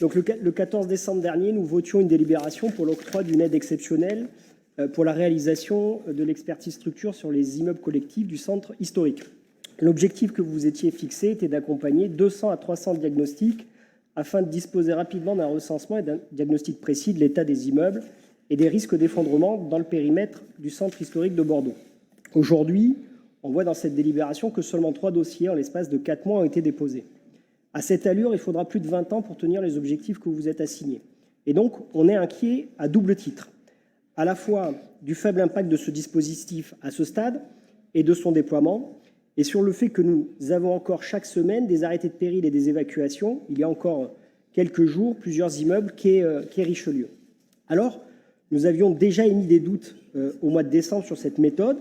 Donc le 14 décembre dernier, nous votions une délibération pour l'octroi d'une aide exceptionnelle pour la réalisation de l'expertise structure sur les immeubles collectifs du centre historique. L'objectif que vous étiez fixé était d'accompagner 200 à 300 diagnostics afin de disposer rapidement d'un recensement et d'un diagnostic précis de l'état des immeubles et des risques d'effondrement dans le périmètre du centre historique de Bordeaux. Aujourd'hui, on voit dans cette délibération que seulement 3 dossiers en l'espace de 4 mois ont été déposés. À cette allure, il faudra plus de 20 ans pour tenir les objectifs que vous vous êtes assignés. Et donc, on est inquiet à double titre, à la fois du faible impact de ce dispositif à ce stade et de son déploiement, et sur le fait que nous avons encore chaque semaine des arrêtés de péril et des évacuations. Il y a encore quelques jours, plusieurs immeubles quai Richelieu. Alors, nous avions déjà émis des doutes au mois de décembre sur cette méthode,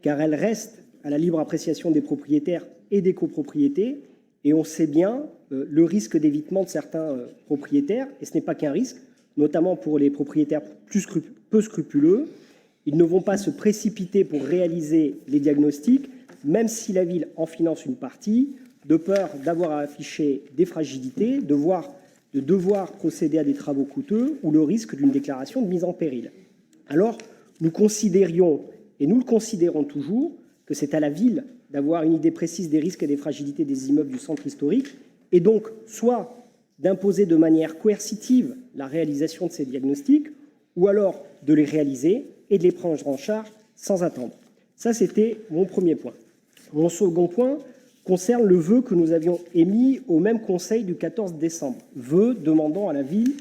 car elle reste à la libre appréciation des propriétaires et des copropriétés, et on sait bien le risque d'évitement de certains propriétaires, et ce n'est pas qu'un risque, notamment pour les propriétaires peu scrupuleux. Ils ne vont pas se précipiter pour réaliser les diagnostics, même si la ville en finance une partie, de peur d'avoir à afficher des fragilités, de devoir procéder à des travaux coûteux ou le risque d'une déclaration de mise en péril. Alors, nous considérions, et nous le considérons toujours, que c'est à la ville d'avoir une idée précise des risques et des fragilités des immeubles du centre historique, et donc soit d'imposer de manière coercitive la réalisation de ces diagnostics, ou alors de les réaliser et de les prendre en charge sans attendre. Ça, c'était mon premier point. Mon second point concerne le vœu que nous avions émis au même conseil du 14 décembre. Vœu demandant à la ville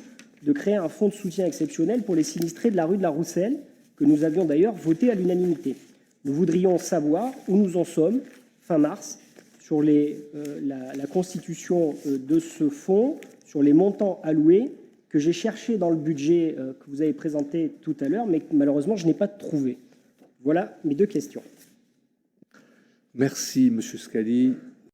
de créer un fonds de soutien exceptionnel pour les sinistrés de la rue de la Rousselle, que nous avions d'ailleurs voté à l'unanimité. Nous voudrions savoir où nous en sommes, fin mars, sur la constitution de ce fonds, sur les montants alloués, que j'ai cherché dans le budget que vous avez présenté tout à l'heure, mais que malheureusement, je n'ai pas trouvé. Voilà mes deux questions. Merci, M. Scali.